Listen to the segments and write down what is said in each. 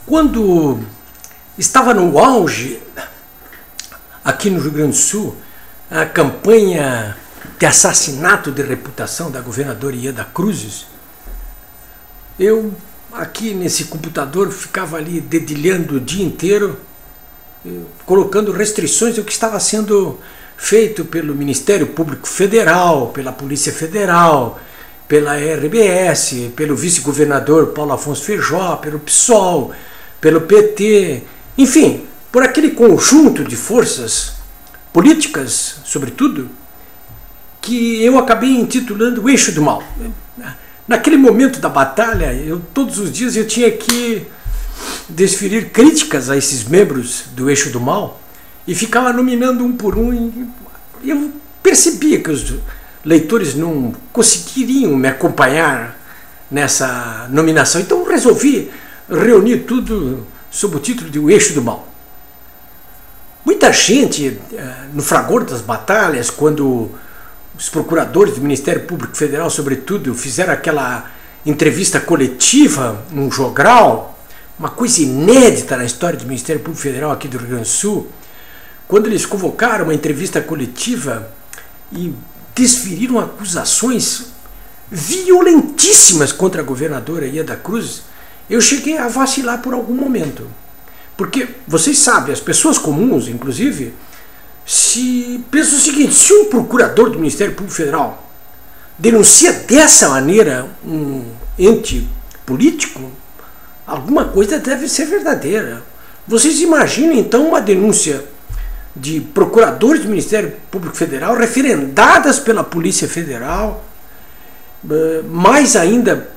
Quando estava no auge, aqui no Rio Grande do Sul, a campanha de assassinato de reputação da governadora Ieda Cruzes, eu aqui nesse computador ficava ali dedilhando o dia inteiro, colocando restrições ao que estava sendo feito pelo Ministério Público Federal, pela Polícia Federal, pela RBS, pelo vice-governador Paulo Afonso Feijó, pelo PSOL, pelo PT, enfim, por aquele conjunto de forças políticas, sobretudo, que eu acabei intitulando o Eixo do Mal. Naquele momento da batalha, todos os dias eu tinha que desferir críticas a esses membros do Eixo do Mal e ficava nominando um por um. E eu percebia que os leitores não conseguiriam me acompanhar nessa nominação, então resolvi reunir tudo sob o título de O Eixo do Mal. Muita gente, no fragor das batalhas, quando os procuradores do Ministério Público Federal, sobretudo, fizeram aquela entrevista coletiva num jogral, uma coisa inédita na história do Ministério Público Federal aqui do Rio Grande do Sul, quando eles convocaram uma entrevista coletiva e desferiram acusações violentíssimas contra a governadora Ieda Cruzes, eu cheguei a vacilar por algum momento. Porque, vocês sabem, as pessoas comuns, inclusive, se pensam o seguinte: se um procurador do Ministério Público Federal denuncia dessa maneira um ente político, alguma coisa deve ser verdadeira. Vocês imaginam, então, uma denúncia de procuradores do Ministério Público Federal referendadas pela Polícia Federal, mais ainda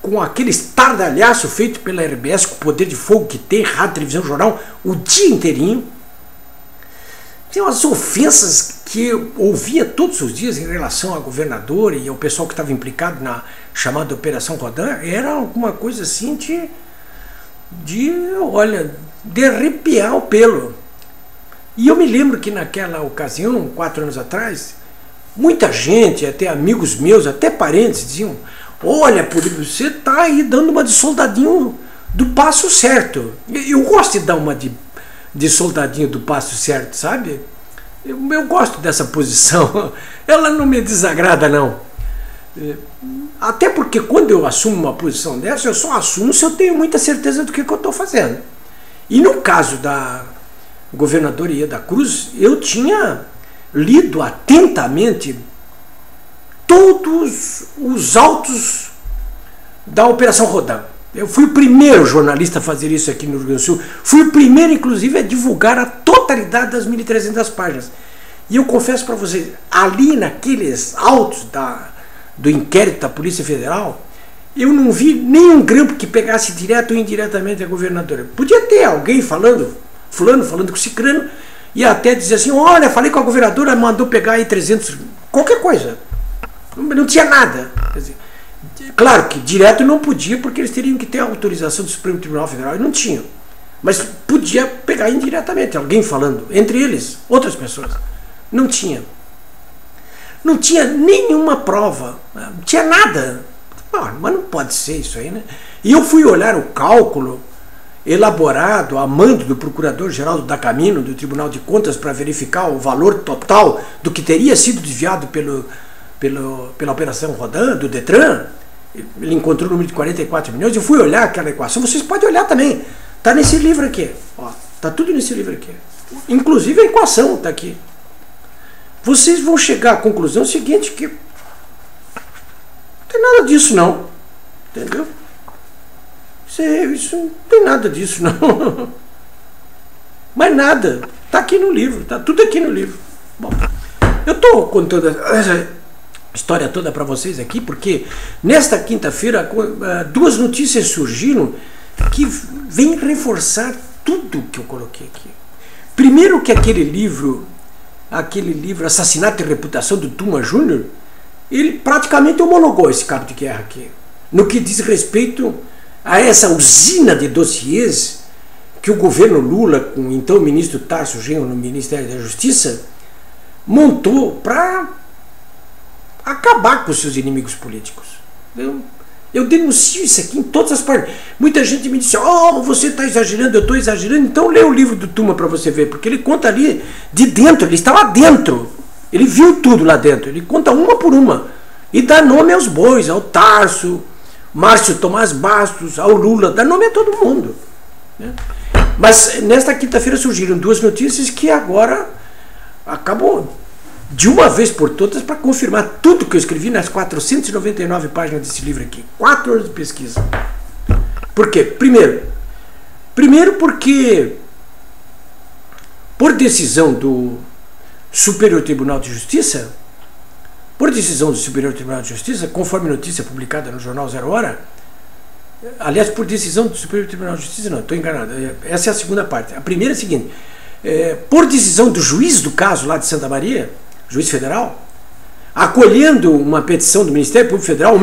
com aquele estardalhaço feito pela RBS, com o poder de fogo que tem, rádio, televisão, jornal, o dia inteirinho. Tem umas ofensas que eu ouvia todos os dias em relação à governadora e ao pessoal que estava implicado na chamada Operação Rodan. Era alguma coisa assim olha, de arrepiar o pelo. E eu me lembro que naquela ocasião, 4 anos atrás, muita gente, até amigos meus, até parentes, diziam: olha, você está aí dando uma de soldadinho do passo certo. Eu gosto de dar uma de soldadinho do passo certo, sabe? Eu gosto dessa posição. Ela não me desagrada, não. Até porque quando eu assumo uma posição dessa, eu só assumo se eu tenho muita certeza do que eu estou fazendo. E no caso da governadora Ieda Cruzes, eu tinha lido atentamente todos os autos da Operação Rodan. Eu fui o primeiro jornalista a fazer isso aqui no Rio Grande do Sul. Fui o primeiro, inclusive, a divulgar a totalidade das 1.300 páginas. E eu confesso para vocês, ali naqueles autos do inquérito da Polícia Federal, eu não vi nenhum grampo que pegasse direto ou indiretamente a governadora. Podia ter alguém falando, fulano falando com cicrano, e até dizer assim: olha, falei com a governadora, mandou pegar aí 300, qualquer coisa. Não tinha nada. Quer dizer, claro que direto não podia, porque eles teriam que ter a autorização do Supremo Tribunal Federal, e não tinham. Mas podia pegar indiretamente, alguém falando, entre eles, outras pessoas. Não tinha. Não tinha nenhuma prova, não tinha nada. Mas não pode ser isso aí, né? E eu fui olhar o cálculo elaborado a mando do Procurador-Geral da Camino, do Tribunal de Contas, para verificar o valor total do que teria sido desviado pela Operação Rodan, do Detran. Ele encontrou o número de 44 milhões. Eu fui olhar aquela equação, vocês podem olhar também. Está nesse livro aqui. Está tudo nesse livro aqui. Inclusive a equação está aqui. Vocês vão chegar à conclusão seguinte, que não tem nada disso não. Entendeu? Isso não tem nada disso não. Mas nada. Está aqui no livro. Está tudo aqui no livro. Bom, eu estou contando essa história toda para vocês aqui porque nesta quinta-feira 2 notícias surgiram que vêm reforçar tudo que eu coloquei aqui. Primeiro, que aquele livro Assassinato e Reputação, do Tuma Júnior, ele praticamente homologou esse cabo de guerra aqui, no que diz respeito a essa usina de dossiês que o governo Lula, com o então ministro Tarso Genro no Ministério da Justiça, montou para acabar com os seus inimigos políticos. Eu denuncio isso aqui em todas as partes. Muita gente me disse, oh, você está exagerando, eu estou exagerando. Então lê o livro do Tuma para você ver, porque ele conta ali de dentro, ele está lá dentro. Ele viu tudo lá dentro, ele conta uma por uma. E dá nome aos bois, ao Tarso, Márcio Tomás Bastos, ao Lula, dá nome a todo mundo. Né? Mas nesta quinta-feira surgiram duas notícias que agora acabou de uma vez por todas para confirmar tudo que eu escrevi nas 499 páginas desse livro aqui. 4 anos de pesquisa. Por quê? Primeiro porque, por decisão do Superior Tribunal de Justiça, conforme notícia publicada no jornal Zero Hora, aliás, por decisão do Superior Tribunal de Justiça, não, estou enganado, essa é a segunda parte. A primeira é a seguinte, por decisão do juiz do caso lá de Santa Maria, juiz federal, acolhendo uma petição do Ministério Público Federal,